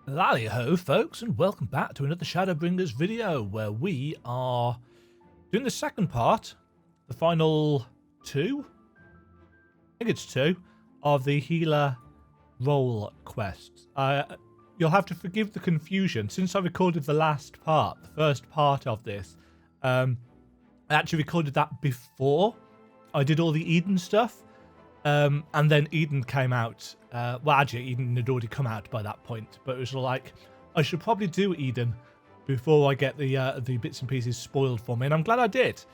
Lally-ho folks, and welcome back to another Shadowbringers video where we are doing the second part, the final two, I think it's two, of the healer role quest. You'll have to forgive the confusion. Since I recorded the last part, the first part of this, I actually recorded that before I did all the Eden stuff. And then Eden came out. Well, actually, Eden had already come out by that point. But it was like, I should probably do Eden before I get the bits and pieces spoiled for me. And I'm glad I did.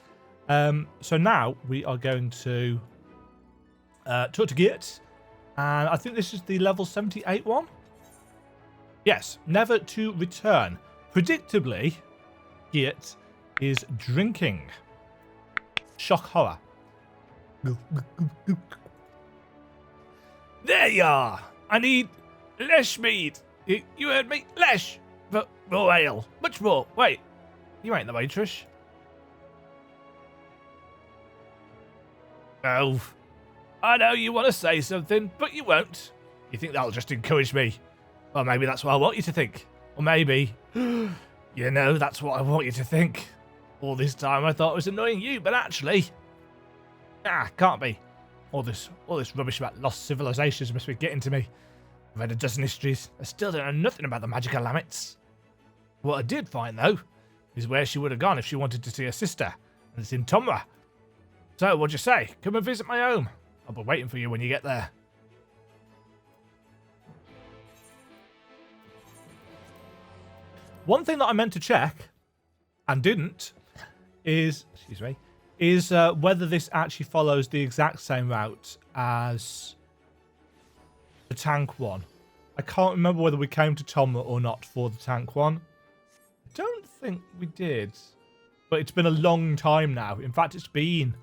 So now we are going to talk to Giott. And I think this is the level 78 one. Yes, never to return. Predictably, Giott is drinking. Shock horror. There you are! I need less meat. You heard me? Less! But more ale. Much more. Wait, you ain't the waitress. Oh, I know you want to say something, but you won't. You think that'll just encourage me? Well, maybe that's what I want you to think. Or maybe, you know, that's what I want you to think. All this time I thought it was annoying you, but actually, can't be. All this rubbish about lost civilizations must be getting to me. I've read a dozen histories. I still don't know nothing about the magical lamets. What I did find, though, is where she would have gone if she wanted to see her sister. And it's in Tomra. So, what'd you say? Come and visit my home. I'll be waiting for you when you get there. One thing that I meant to check, and didn't, is whether this actually follows the exact same route as the tank one. I can't remember whether we came to Tomra or not for the tank one. I don't think we did. But it's been a long time now. In fact, it's been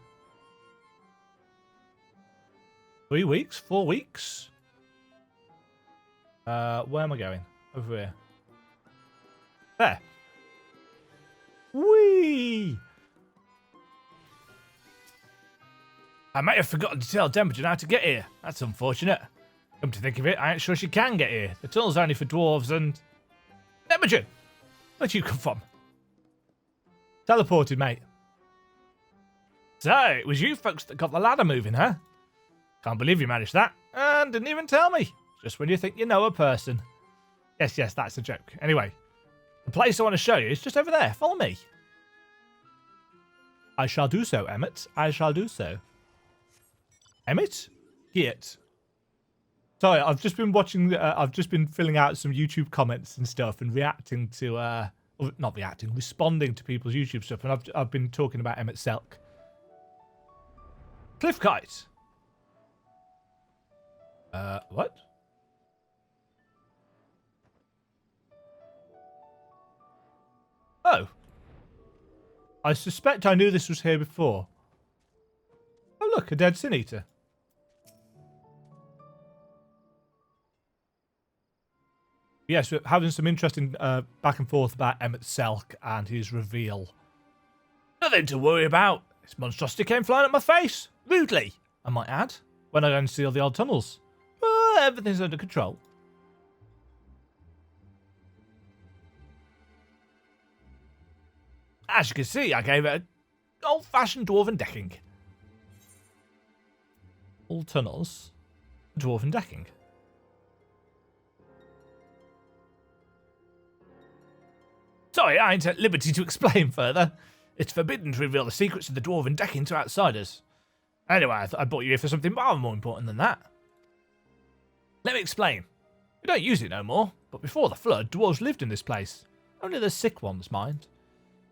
3 weeks? 4 weeks? Where am I going? Over here. There. Whee! I might have forgotten to tell Demajen how to get here. That's unfortunate. Come to think of it, I ain't sure she can get here. The tunnel's only for dwarves and... Demajen! Where'd you come from? Teleported, mate. So, it was you folks that got the ladder moving, huh? Can't believe you managed that. And didn't even tell me. Just when you think you know a person. Yes, that's a joke. Anyway, the place I want to show you is just over there. Follow me. I shall do so, Emmett. I shall do so. Emmett? Giott. Sorry, I've just been watching, I've just been filling out some YouTube comments and stuff and reacting to, not reacting, responding to people's YouTube stuff, and I've been talking about Emmett Selk. Cliffkite. What? Oh. I suspect I knew this was here before. Oh look, a dead Sin Eater. Yes, we're having some interesting back and forth about Emmett Selk and his reveal. Nothing to worry about. This monstrosity came flying at my face. Rudely, I might add, when I unseal the old tunnels. But everything's under control. As you can see, I gave it an old-fashioned dwarven decking. All tunnels, dwarven decking. Sorry, I ain't at liberty to explain further. It's forbidden to reveal the secrets of the dwarven decking to outsiders. Anyway, I brought you here for something far more important than that. Let me explain. We don't use it no more, but before the flood, dwarves lived in this place. Only the sick ones, mind.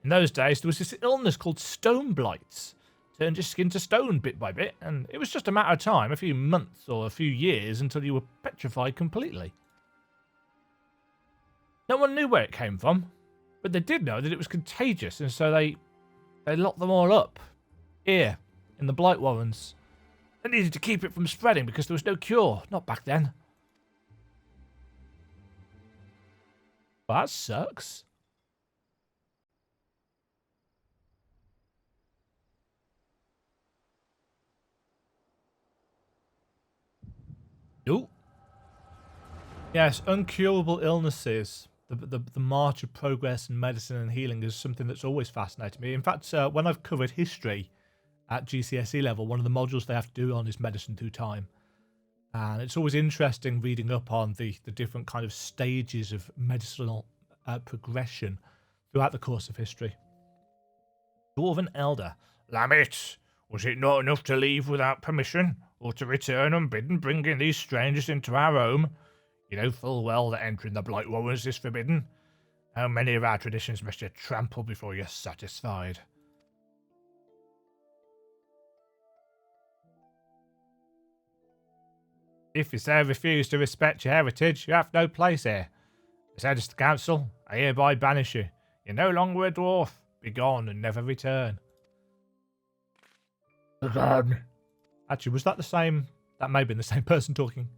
In those days, there was this illness called stone blights. Turned your skin to stone bit by bit, and it was just a matter of time, a few months or a few years, until you were petrified completely. No one knew where it came from, but they did know that it was contagious, and so they locked them all up. Here, in the Blight Warrens. They needed to keep it from spreading because there was no cure, not back then. Well, that sucks. Ooh. Yes, uncurable illnesses. The march of progress in medicine and healing is something that's always fascinated me. In fact, when I've covered history at GCSE level, one of the modules they have to do on is medicine through time. And it's always interesting reading up on the different kind of stages of medicinal progression throughout the course of history. Dwarven Elder. Lammit, was it not enough to leave without permission, or to return unbidden, bringing these strangers into our home? You know full well that entering the Blight Warrens is forbidden. How many of our traditions must you trample before you're satisfied? If you so refuse to respect your heritage, you have no place here. As head of the council, I hereby banish you. You're no longer a dwarf. Be gone and never return. Actually, was that the same? That may have been the same person talking.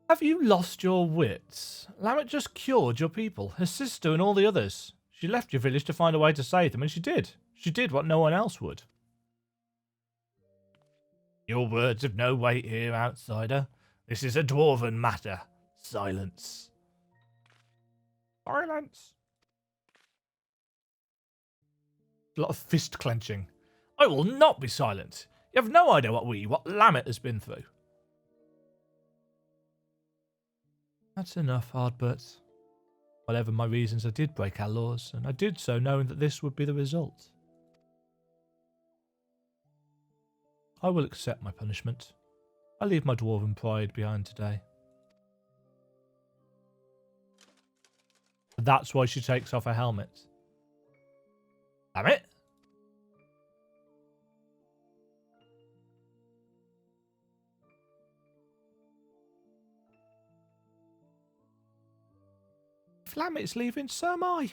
Have you lost your wits? Lammit just cured your people, her sister and all the others. She left your village to find a way to save them, and she did. She did what no one else would. Your words have no weight here, outsider. This is a dwarven matter. Silence. Silence. A lot of fist clenching. I will not be silent. You have no idea what Lammit has been through. That's enough, Hardbert. Whatever my reasons, I did break our laws, and I did so knowing that this would be the result. I will accept my punishment. I leave my dwarven pride behind today. That's why she takes off her helmet. Damn it! If Lammit's leaving, so am I.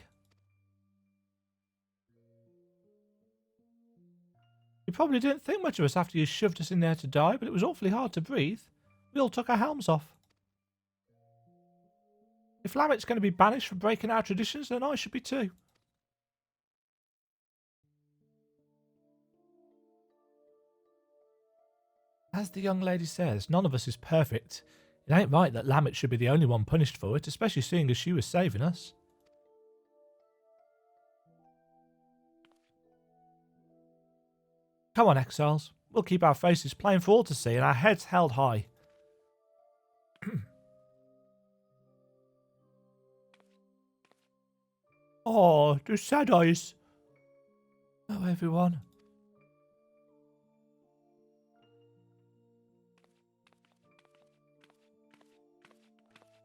You probably didn't think much of us after you shoved us in there to die, but it was awfully hard to breathe. We all took our helms off. If Lammit's going to be banished for breaking our traditions, then I should be too. As the young lady says, none of us is perfect. It ain't right that Lammit should be the only one punished for it, especially seeing as she was saving us. Come on, exiles. We'll keep our faces plain for all to see and our heads held high. Oh, the sad eyes. Oh, everyone.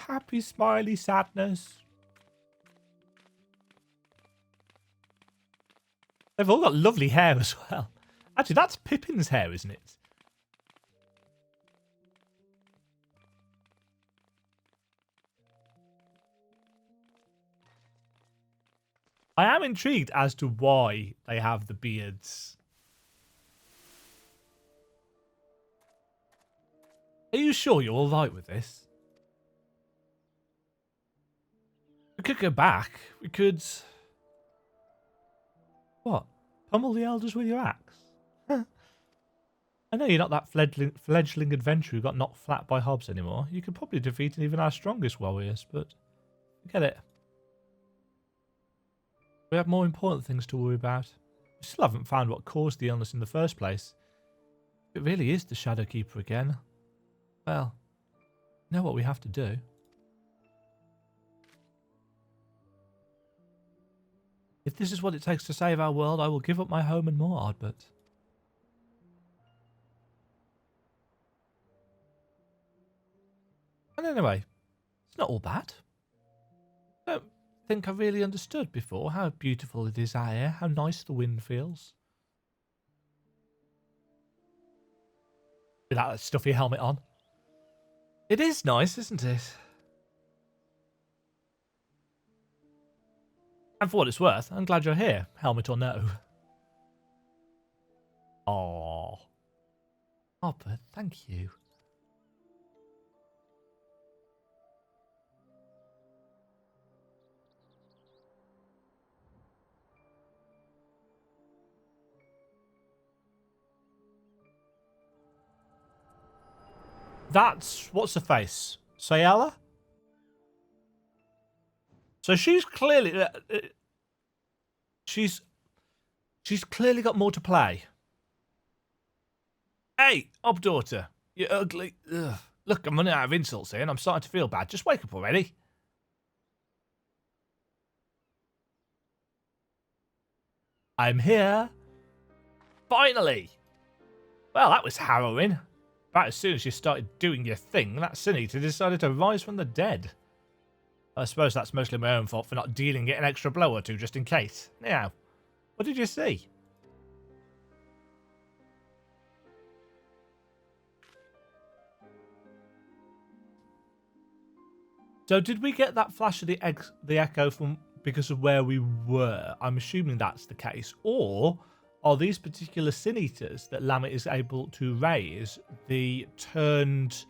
Happy, smiley sadness. They've all got lovely hair as well. Actually, that's Pippin's hair, isn't it? I am intrigued as to why they have the beards. Are you sure you're all right with this? We could go back. We could... What? Pummel the elders with your axe? I know you're not that fledgling adventurer who got knocked flat by Hobbs anymore. You could probably defeat even our strongest warriors, but forget it. We have more important things to worry about. We still haven't found what caused the illness in the first place. If it really is the Shadowkeeper again, well, you know what we have to do. If this is what it takes to save our world, I will give up my home and more, Ardbert. And anyway, it's not all bad. I don't think I really understood before how beautiful it is out here, how nice the wind feels. With that stuffy helmet on. It is nice, isn't it? And for what it's worth, I'm glad you're here, helmet or no. Aww. Ardbert, thank you. That's... What's her face? Sayala? So she's clearly... She's clearly got more to play. Hey, Obdaughter. You ugly... Ugh. Look, I'm running out of insults here and I'm starting to feel bad. Just wake up already. I'm here. Finally. Well, that was harrowing. About as soon as you started doing your thing, that Sin Eater decided to rise from the dead. I suppose that's mostly my own fault for not dealing it an extra blow or two just in case. Now, what did you see? So did we get that flash of the echo from because of where we were? I'm assuming that's the case. Or are these particular Sin Eaters that Lamet is able to raise the turned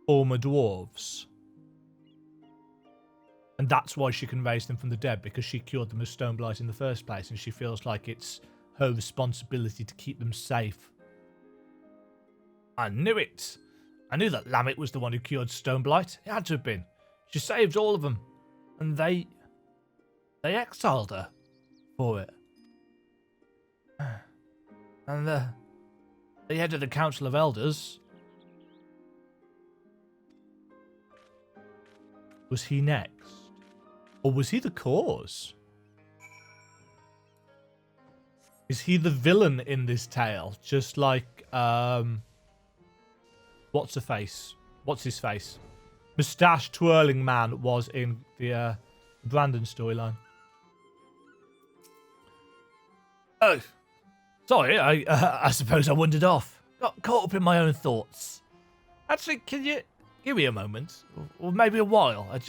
former dwarves? And that's why she can raise them from the dead, because she cured them of Stoneblight in the first place, and she feels like it's her responsibility to keep them safe. I knew it. I knew that Lamet was the one who cured Stoneblight. It had to have been. She saved all of them. And they exiled her for it. And the head of the Council of Elders... Was he next? Or was he the cause? Is he the villain in this tale? Just like, what's her face? What's his face? Moustache twirling man was in the Brandon storyline. Oh, sorry. I suppose I wandered off. Got caught up in my own thoughts. Actually, can you give me a moment, or maybe a while? I'm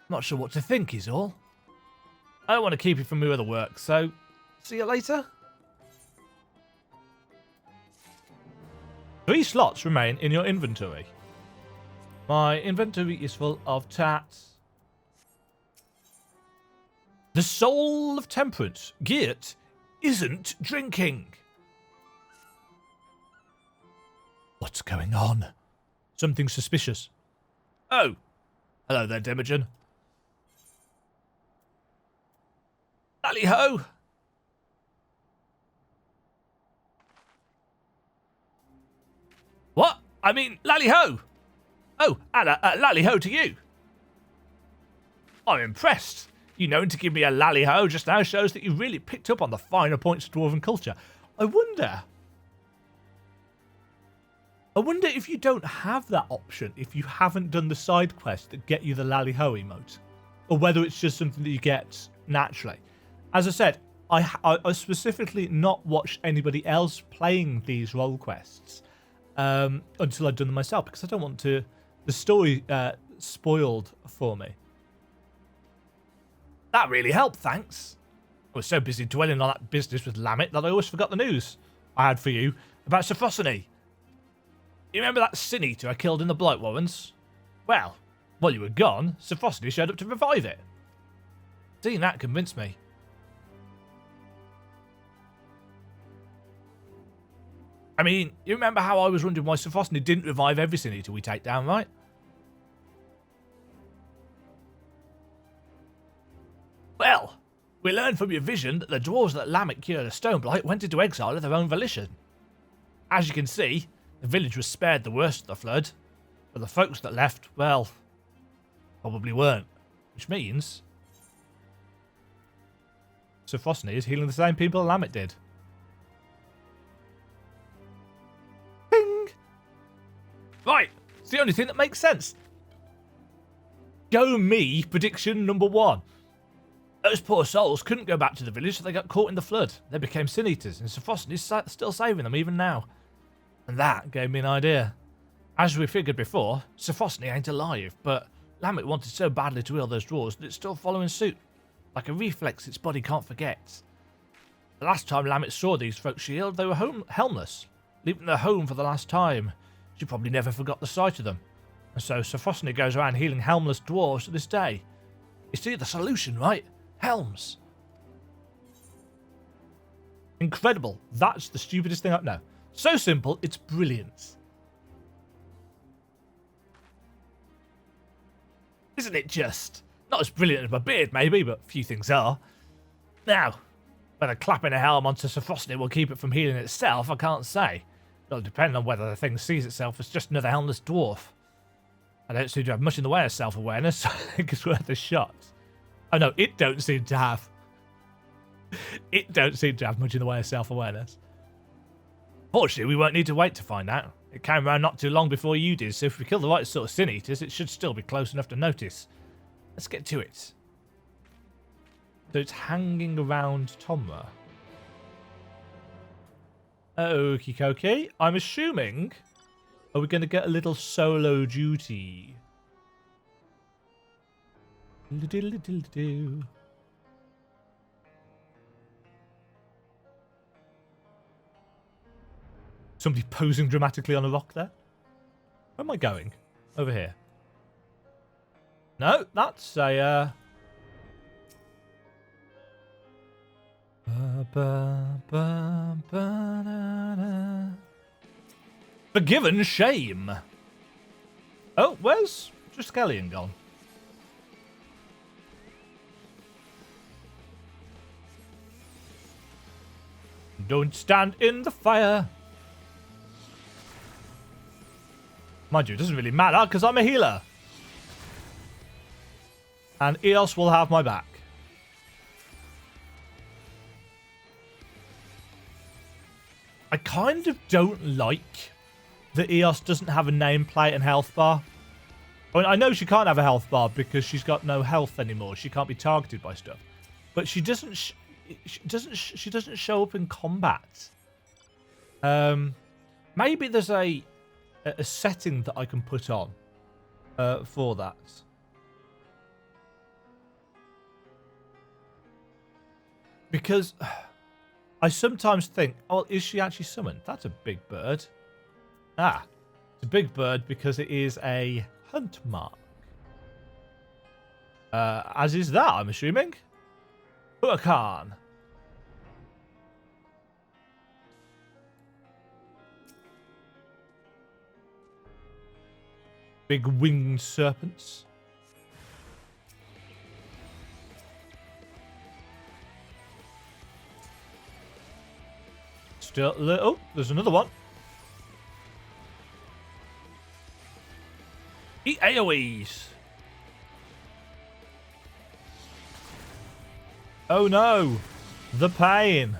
not sure what to think is all. I don't want to keep you from your other work, so see you later. 3 slots remain in your inventory. My inventory is full of tats. The soul of temperance, Giott, isn't drinking. What's going on? Something suspicious. Oh, hello there, Demajen. Tally-ho! What? I mean, lally-ho! Oh, and lally-ho to you. I'm impressed. You knowing to give me a lally-ho just now shows that you really picked up on the finer points of dwarven culture. I wonder if you don't have that option, if you haven't done the side quest that get you the lally-ho emote, or whether it's just something that you get naturally. As I said, I specifically not watched anybody else playing these role quests until I'd done them myself, because I don't want the story spoiled for me. That really helped, thanks. I was so busy dwelling on that business with Lamet that I always forgot the news I had for you about Sophosine. You remember that Sin Eater I killed in the Blight Warrens? Well, while you were gone, Sophosine showed up to revive it. Seeing that convinced me. I mean, you remember how I was wondering why Sophosine didn't revive every Sin Eater we take down, right? Well, we learned from your vision that the dwarves that Lamet cured of Stoneblight went into exile of their own volition. As you can see, the village was spared the worst of the flood, but the folks that left, well, probably weren't. Which means Sophosine is healing the same people Lamet did. Bing! Right, it's the only thing that makes sense. Go me, prediction number 1. Those poor souls couldn't go back to the village, so they got caught in the flood. They became Sin Eaters, and Sophosine is still saving them even now. And that gave me an idea. As we figured before, Sophosine ain't alive, but Lamet wanted so badly to heal those dwarves that it's still following suit. Like a reflex its body can't forget. The last time Lamet saw these folks she healed, they were helmless, leaving their home for the last time. She probably never forgot the sight of them. And so Sophosine goes around healing helmless dwarves to this day. You see the solution, right? Helms. Incredible. That's the stupidest thing I know. So simple, it's brilliant. Isn't it just? Not as brilliant as my beard, maybe, but few things are. Now, whether clapping a helm onto Sophrosyne will keep it from healing itself, I can't say. It'll depend on whether the thing sees itself as just another helmless dwarf. I don't seem to have much in the way of self-awareness, so I think it's worth a shot. Oh no, it don't seem to have. It don't seem to have much in the way of self-awareness. Fortunately, we won't need to wait to find out. It came around not too long before you did, so if we kill the right sort of sin eaters, it should still be close enough to notice. Let's get to it. So it's hanging around Tomra. Okie dokie. I'm assuming... Are we going to get a little solo duty? Somebody posing dramatically on a rock there. Where am I going? Over here. No, that's a... Forgiven shame. Oh, where's Triskelion gone? Don't stand in the fire. Mind you, it doesn't really matter because I'm a healer. And Eos will have my back. I kind of don't like that Eos doesn't have a nameplate and health bar. I mean, I know she can't have a health bar because she's got no health anymore. She can't be targeted by stuff. But she doesn't show up in combat. Maybe there's a setting that I can put on for that. Because I sometimes think, oh, is she actually summoned? That's a big bird. Ah, it's a big bird because it is a hunt mark. As is that, I'm assuming. Huracan. Big winged serpents. Still little. Oh, there's another one. Eat AoEs. Oh no. The pain.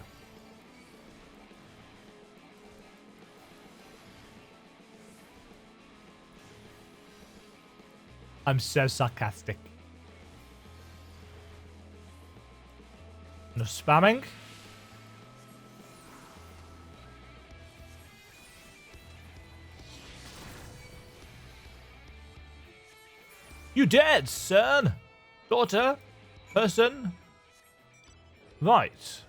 I'm so sarcastic. No spamming. You dead, son? Daughter? Person? Right.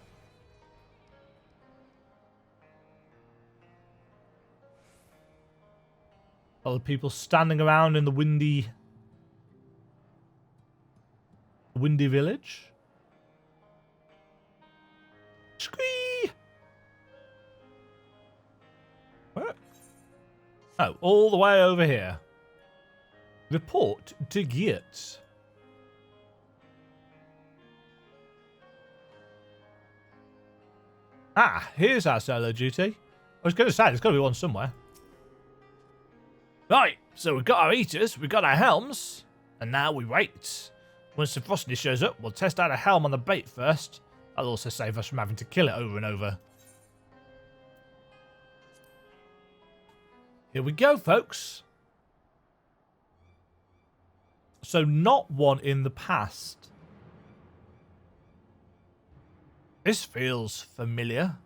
All the people standing around in the windy village. Squee! Where? Oh, all the way over here. Report to Giott. Ah, here's our solo duty. I was going to say, there's got to be one somewhere. Right, so we've got our eaters, we've got our helms, and now we wait. Once the Sophrosyne shows up, we'll test out a helm on the bait first. That'll also save us from having to kill it over and over. Here we go, folks. So not one in the past. This feels familiar.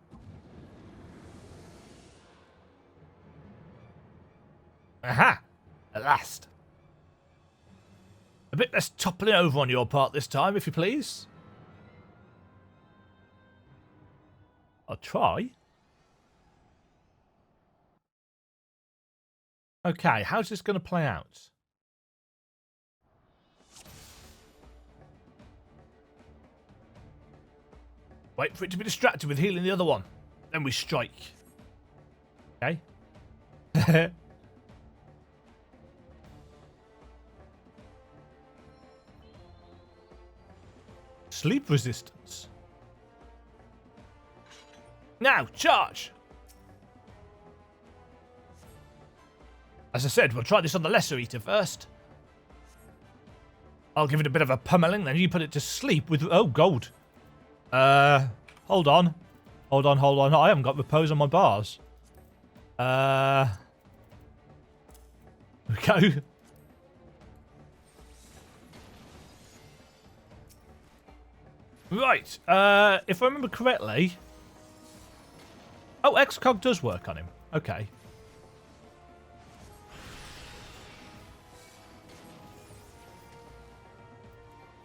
Aha! At last. A bit less toppling over on your part this time, if you please. I'll try. Okay, how's this going to play out? Wait for it to be distracted with healing the other one. Then we strike. Okay. sleep resistance. Now, charge! As I said, we'll try this on the Lesser Eater first. I'll give it a bit of a pummeling, then you put it to sleep with... Oh, gold. Hold on. Hold on. I haven't got repose on my bars. There we go. Right. If I remember correctly... Oh, XCOG does work on him. Okay.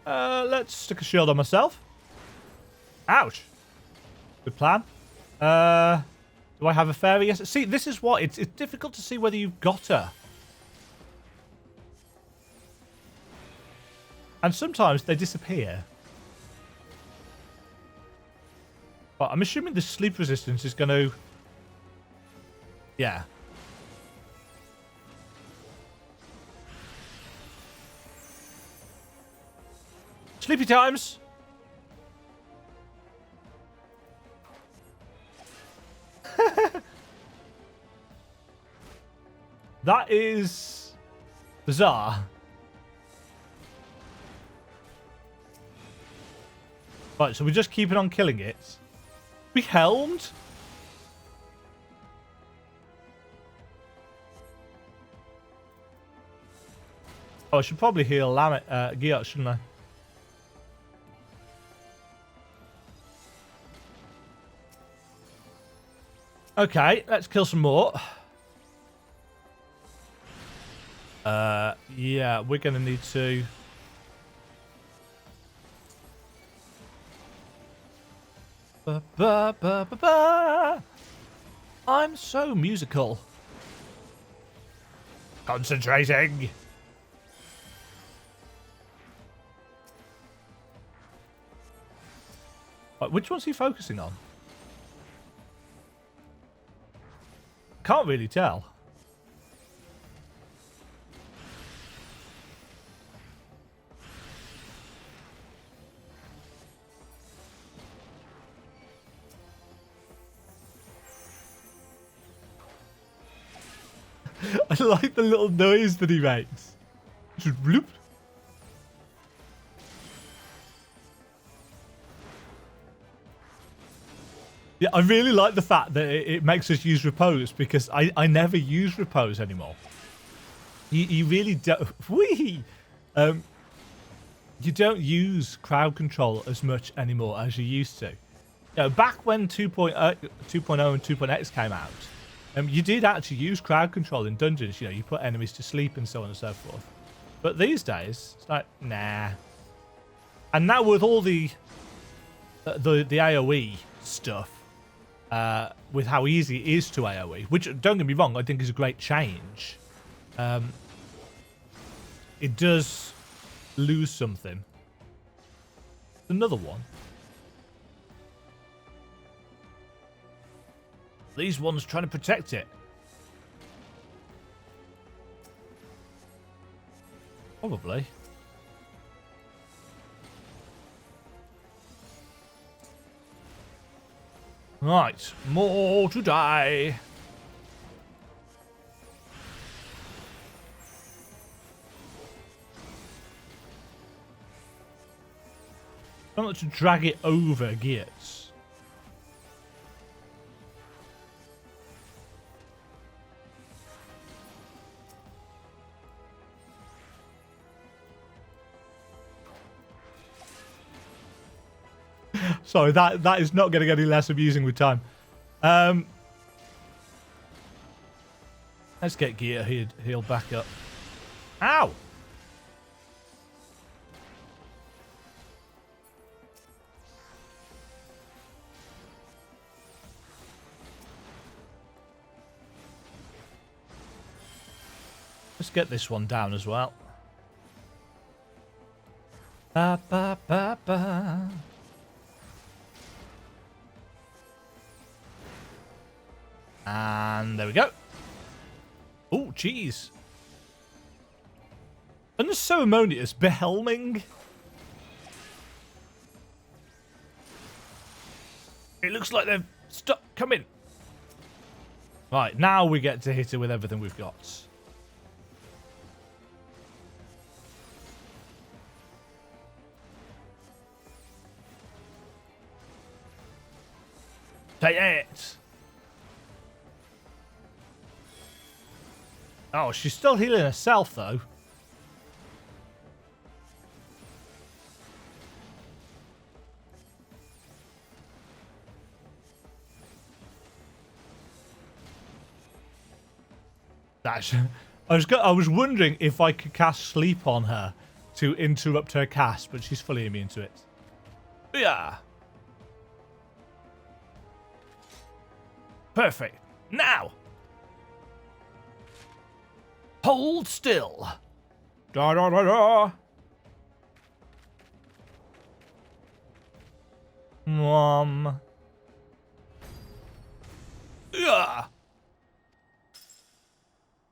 Let's stick a shield on myself. Ouch. Good plan. Do I have a fairy? Yes. See, this is what... It's difficult to see whether you've got her. And sometimes they disappear. But I'm assuming the sleep resistance is going to... Yeah. Sleepy times. That is bizarre. Right, so we're just keeping on killing it. We helmed? Oh, I should probably heal Giott, shouldn't I? Okay, let's kill some more. Yeah, we're going to need to... Ba, ba, ba, ba, ba. I'm so musical. Concentrating. Right, which one's he focusing on? Can't really tell. I like the little noise that he makes. Just bloop. Yeah, I really like the fact that it makes us use repose, because I never use repose anymore. You really don't. Whee! You don't use crowd control as much anymore as you used to. You know, back when 2.0 and 2.x came out, you did actually use crowd control in dungeons. You know, you put enemies to sleep and so on and so forth. But these days, it's like, nah. And now with all the AoE stuff, with how easy it is to AoE, which, don't get me wrong, I think is a great change. It does lose something. Another one. These ones trying to protect it. Probably. Right, more to die. Don't like to drag it over Giott. Sorry, that is not going to get any less amusing with time. Let's get Giott healed back up. Ow! Let's get this one down as well. Ba, ba, ba, ba. And there we go. Oh, jeez. Unceremonious behelming. It looks like they've stuck. Come in. Right, now we get to hit her with everything we've got. Take it. Oh, she's still healing herself, though. I was wondering if I could cast Sleep on her to interrupt her cast, but she's fully immune to it. Yeah. Perfect. Now. Hold still. Da da da da. Mom. Yeah.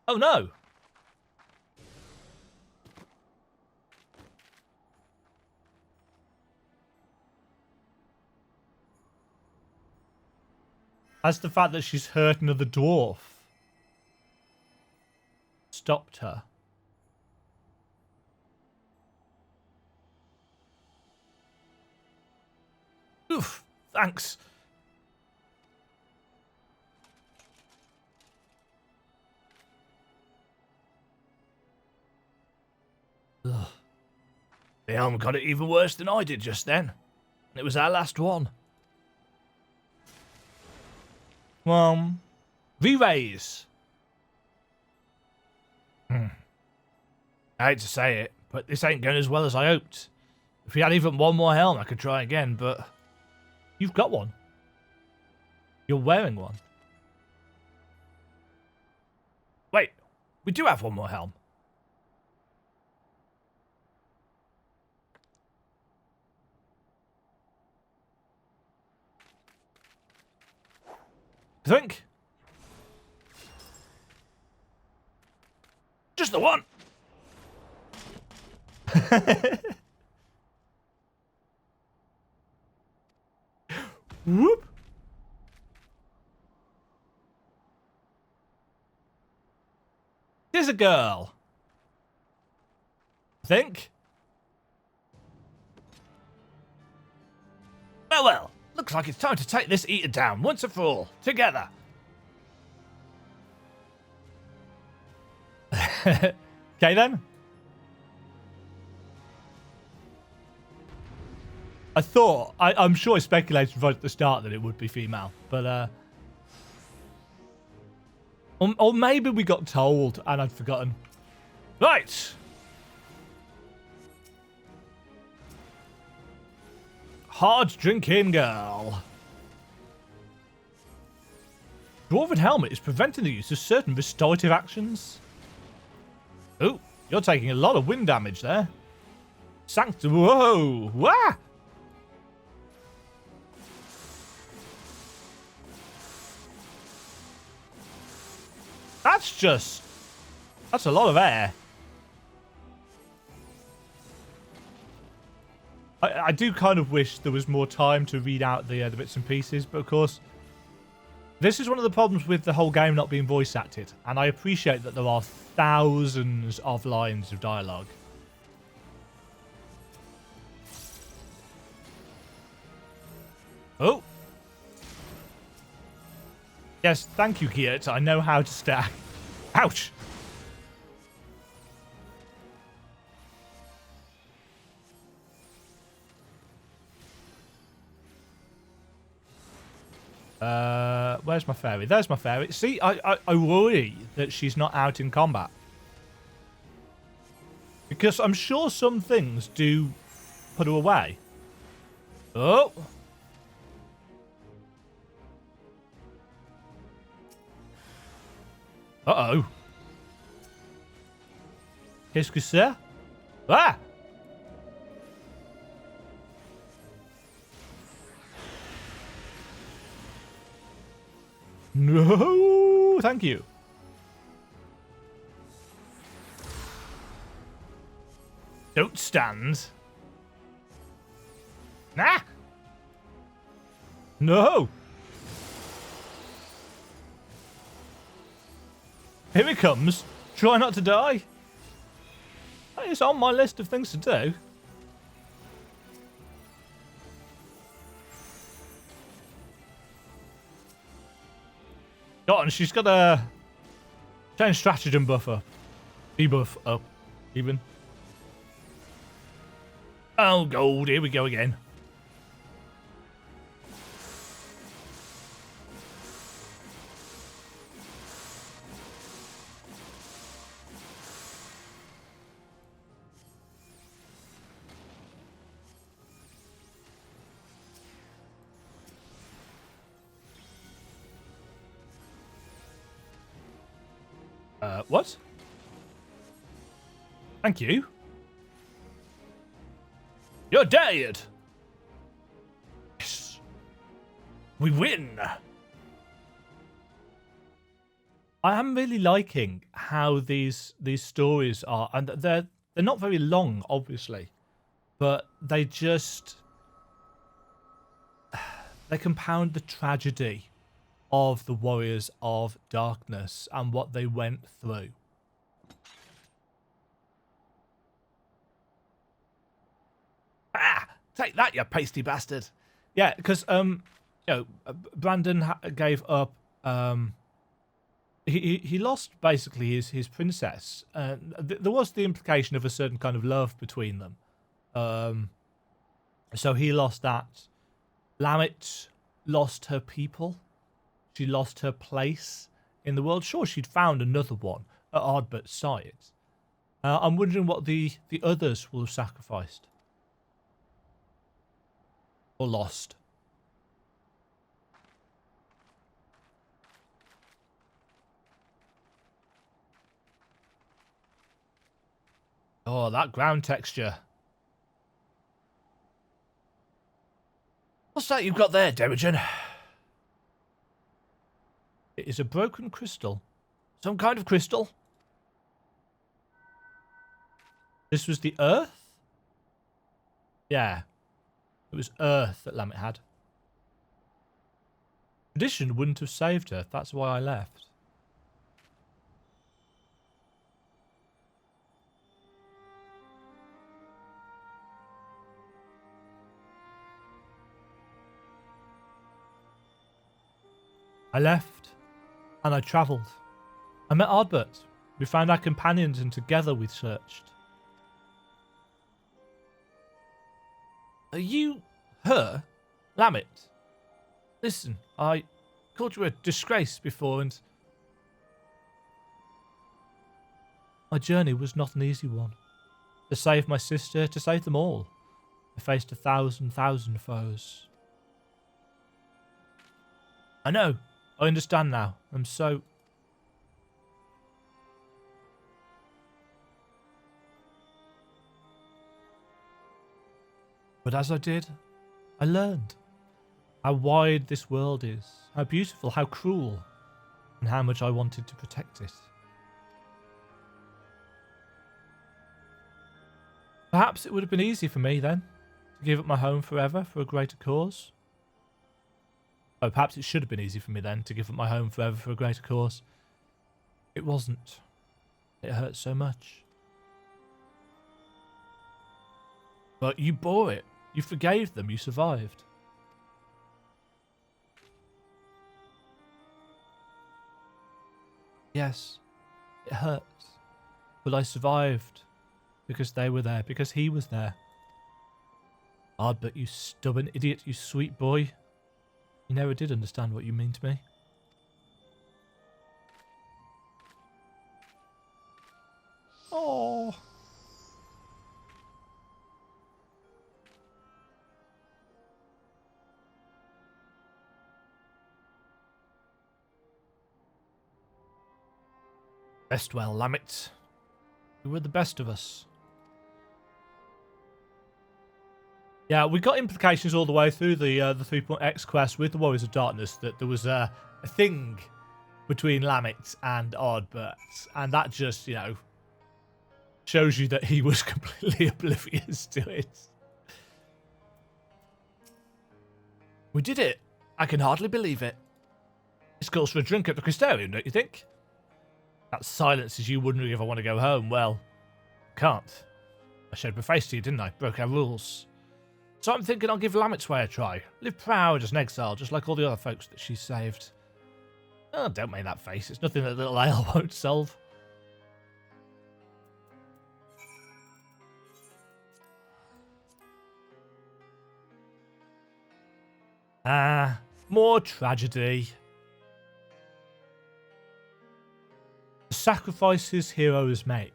Oh no. Has the fact that she's hurt another dwarf stopped her? Oof, thanks. Ugh. The helm got it even worse than I did just then. It was our last one. Re-raise. I hate to say it, but this ain't going as well as I hoped. If we had even one more helm, I could try again, but you've got one. You're wearing one. Wait, we do have one more helm. I think. Just the one. Whoop. There's a girl. I think. Well. Looks like it's time to take this eater down once and for all. Together. Okay then. I'm sure I speculated right at the start that it would be female, but or maybe we got told and I'd forgotten. Right. Hard drinking girl. Dwarven helmet is preventing the use of certain restorative actions. Oh, you're taking a lot of wind damage there. Sanctum. Whoa. Wah! That's a lot of air. I do kind of wish there was more time to read out the bits and pieces, but of course, this is one of the problems with the whole game not being voice acted, and I appreciate that there are thousands of lines of dialogue. Oh. Yes, thank you, Giott. I know how to stack. Ouch. Where's my fairy? There's my fairy. See, I worry that she's not out in combat. Because I'm sure some things do put her away. Oh. Uh-oh. Qu'est-ce que c'est? Ah! No, thank you. Don't stand. Nah. No! Here he comes. Try not to die. It's on my list of things to do. Oh, and she's got a change stratagem buff up. Debuff up, even. Oh, gold. Here we go again. What? Thank you. You're dead. Yes. We win. I am really liking how these stories are, and they're not very long, obviously, but they compound the tragedy of the Warriors of Darkness and what they went through. Ah, take that, you pasty bastard! Yeah, because Brandon gave up. He lost basically his princess. There was the implication of a certain kind of love between them. So he lost that. Lamit lost her people. She lost her place in the world. Sure, she'd found another one at Ardbert's side. I'm wondering what the others will have sacrificed. Or lost. Oh, that ground texture. What's that you've got there, Demajen? It is a broken crystal. Some kind of crystal. This was the earth? Yeah. It was earth that Lamit had. Tradition wouldn't have saved her. That's why I left. I left. And I travelled. I met Ardbert. We found our companions and together we searched. Are you her? Lamit? Listen, I called you a disgrace before and my journey was not an easy one. To save my sister, to save them all. I faced 1,000 foes. I know. I understand now. I'm so... But as I did, I learned how wide this world is, how beautiful, how cruel, and how much I wanted to protect it. Perhaps it would have been easy for me then, to give up my home forever for a greater cause. Oh, perhaps it should have been easy for me then to give up my home forever for a greater cause. It wasn't. It hurt so much. But you bore it. You forgave them. You survived. Yes, it hurt. But I survived because they were there, because he was there. Ardbert, you stubborn idiot, you sweet boy. You never did understand what you mean to me. Oh. Rest well, Lamit. You were the best of us. Yeah, we got implications all the way through the 3.x quest with the Warriors of Darkness that there was a thing between Lamit and Ardbert, and that just, you know, shows you that he was completely oblivious to it. We did it. I can hardly believe it. This calls for a drink at the Crystarium, don't you think? That silence is you wondering if I want to go home. Well, can't. I showed my face to you, didn't I? Broke our rules. So I'm thinking I'll give Lamet's Way a try. Live proud as an exile, just like all the other folks that she saved. Oh, don't make that face. It's nothing that little ale won't solve. Ah, more tragedy. The sacrifices heroes make.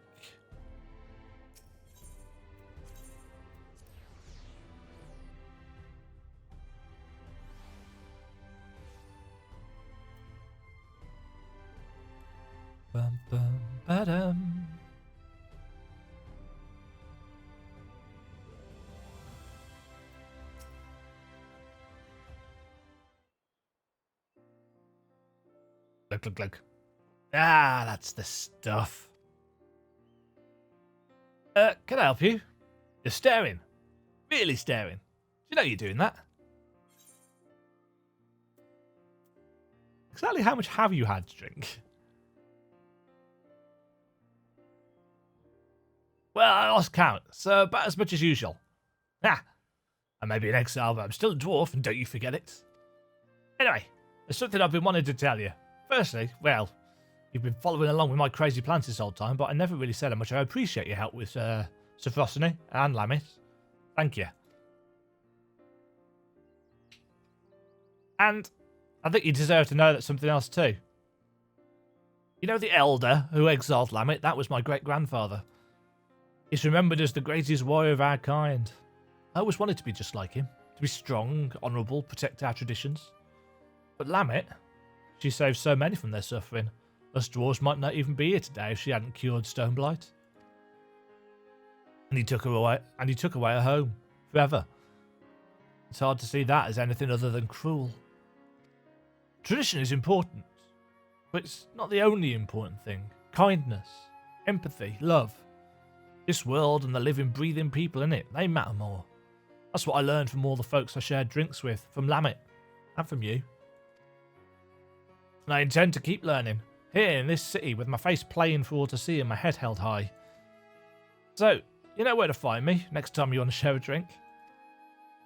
Bum, bum, ba-dum. Glug, glug, glug. Ah, that's the stuff. Can I help you? You're staring. Really staring. Do you know you're doing that? Exactly how much have you had to drink? Well, I lost count, so about as much as usual. Ah, I may be an exile, but I'm still a dwarf, and don't you forget it. Anyway, there's something I've been wanting to tell you. Firstly, well, you've been following along with my crazy plans this whole time, but I never really said how much I appreciate your help with Sophrosyne and Lamet. Thank you. And I think you deserve to know that something else too. You know the elder who exiled Lamet? That was my great-grandfather. He's remembered as the greatest warrior of our kind. I always wanted to be just like him, to be strong, honourable, protect our traditions. But Lamet, she saved so many from their suffering. Us dwarves might not even be here today if she hadn't cured Stoneblight. And he took her away, her home, forever. It's hard to see that as anything other than cruel. Tradition is important, but it's not the only important thing. Kindness, empathy, love. This world and the living, breathing people in it, they matter more. That's what I learned from all the folks I shared drinks with, from Lamet, and from you. And I intend to keep learning, here in this city, with my face playing for all to see and my head held high. So, you know where to find me next time you want to share a drink.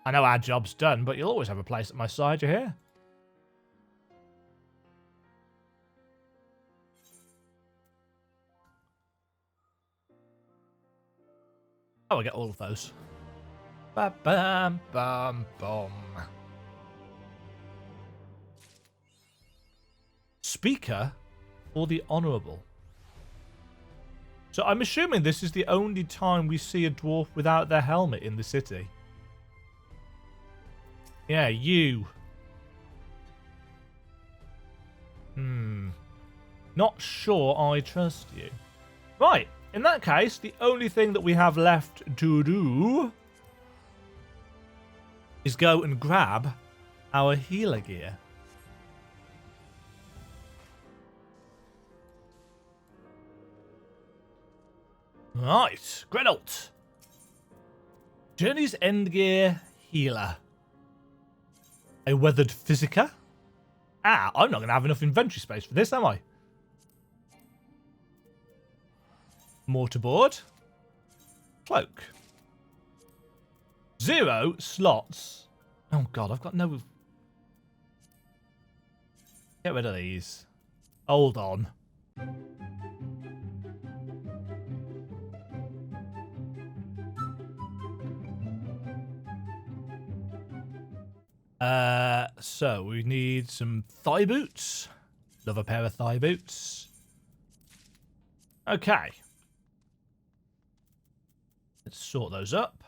I know our job's done, but you'll always have a place at my side, you hear? Oh, I get all of those. Ba-bam-bam-bum. Speaker or the Honourable? So I'm assuming this is the only time we see a dwarf without their helmet in the city. Yeah, you. Not sure I trust you. Right. In that case, the only thing that we have left to do is go and grab our healer gear. Right, Grenault. Journey's End Gear Healer. A Weathered Physica? Ah, I'm not going to have enough inventory space for this, am I? Mortarboard. Cloak. 0 slots. Oh god, I've got no... Get rid of these. Hold on. So we need some thigh boots. Love a pair of thigh boots. Okay. Let's sort those up.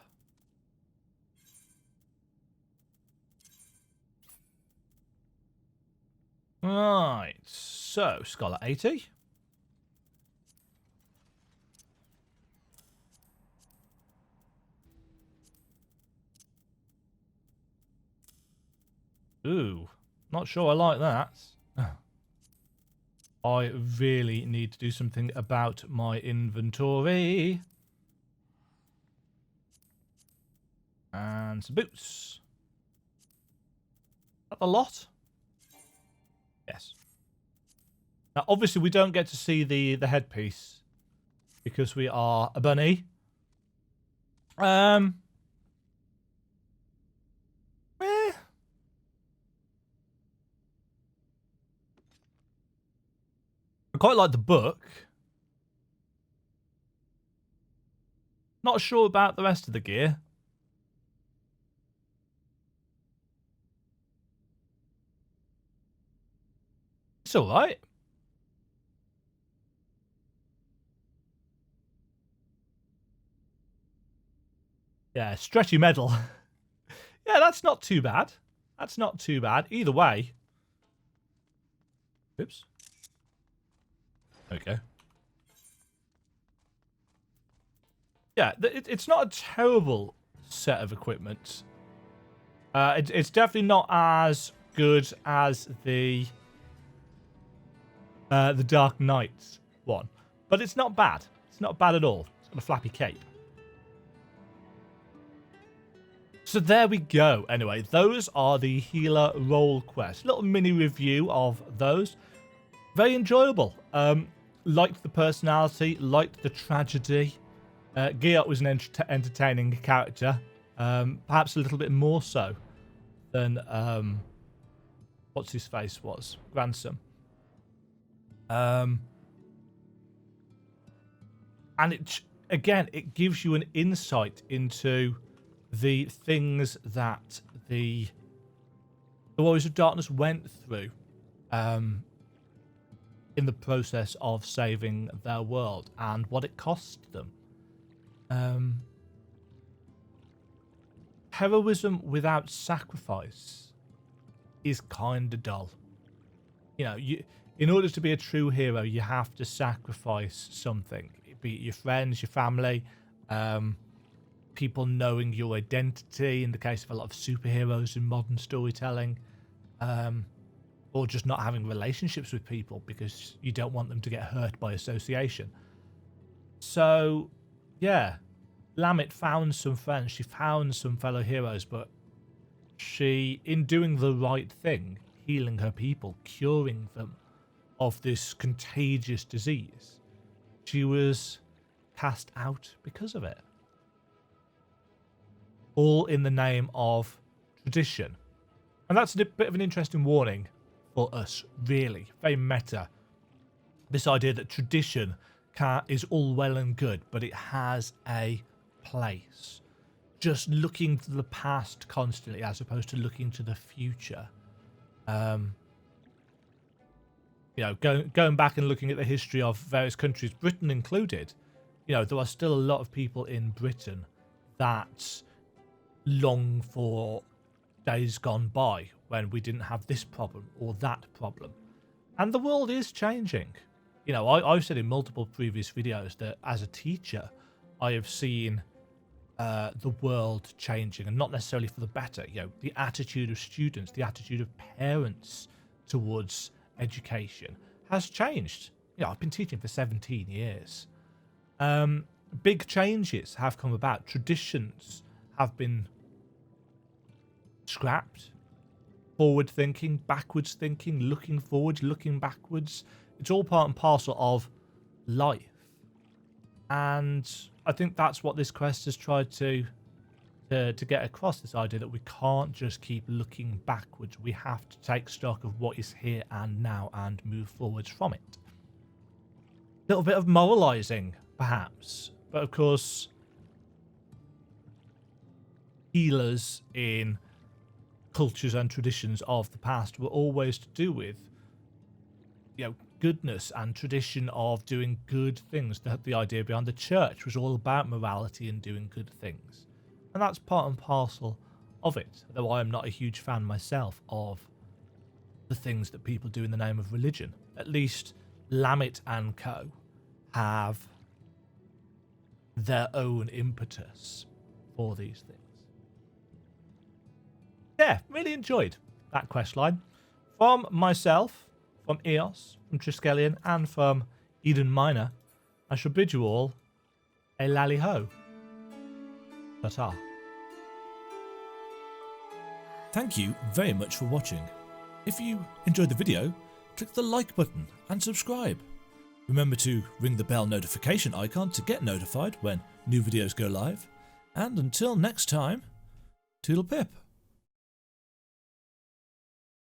Right, so Scholar 80. Ooh, not sure I like that. I really need to do something about my inventory. And some boots. that a lot? Yes. Now, obviously, we don't get to see the headpiece because we are a bunny. I quite like the book. Not sure about the rest of the gear. It's alright. Yeah, stretchy metal. Yeah, that's not too bad. That's not too bad. Either way. Oops. Okay. Yeah, it's not a terrible set of equipment. It's definitely not as good as the Dark Knight one, but it's not bad. It's not bad at all. It's got a flappy cape. So there we go. Anyway, those are the healer role quests. Little mini review of those. Very enjoyable. Liked the personality, liked the tragedy. Giott was an entertaining character. Perhaps a little bit more so than what's his face was, Ransom. And it gives you an insight into the things that the Warriors of Darkness went through in the process of saving their world and what it cost them. Heroism without sacrifice is kind of dull. You know, in order to be a true hero, you have to sacrifice something. Be it your friends, your family, people knowing your identity, in the case of a lot of superheroes in modern storytelling, or just not having relationships with people because you don't want them to get hurt by association. So, yeah, Lamit found some friends, she found some fellow heroes, but she, in doing the right thing, healing her people, curing them of this contagious disease, she was cast out because of it. All in the name of tradition. And that's a bit of an interesting warning for us, really. Very meta. This idea that tradition is all well and good, but it has a place. Just looking to the past constantly as opposed to looking to the future. You know, going back and looking at the history of various countries, Britain included, you know, there are still a lot of people in Britain that long for days gone by when we didn't have this problem or that problem. And the world is changing. You know, I've said in multiple previous videos that as a teacher, I have seen the world changing, and not necessarily for the better. You know, the attitude of students, the attitude of parents towards education has changed. You know, I've been teaching for 17 years. Big changes have come about. Traditions have been scrapped. Forward thinking, backwards thinking, looking forwards, looking backwards. It's all part and parcel of life. And I think that's what this quest has tried to get across, this idea that we can't just keep looking backwards. We have to take stock of what is here and now and move forwards from it. A little bit of moralizing, perhaps. But of course, healers in cultures and traditions of the past were always to do with, you know, goodness and tradition of doing good things. The idea behind the church was all about morality and doing good things. And that's part and parcel of it, though I am not a huge fan myself of the things that people do in the name of religion. At least Lamit and co have their own impetus for these things. Yeah, really enjoyed that questline. From myself, from Eos, from Triskelion, and from Eden Minor, I shall bid you all a lally-ho. Ta-ta. Thank you very much for watching. If you enjoyed the video, click the like button and subscribe. Remember to ring the bell notification icon to get notified when new videos go live. And until next time, toodle pip.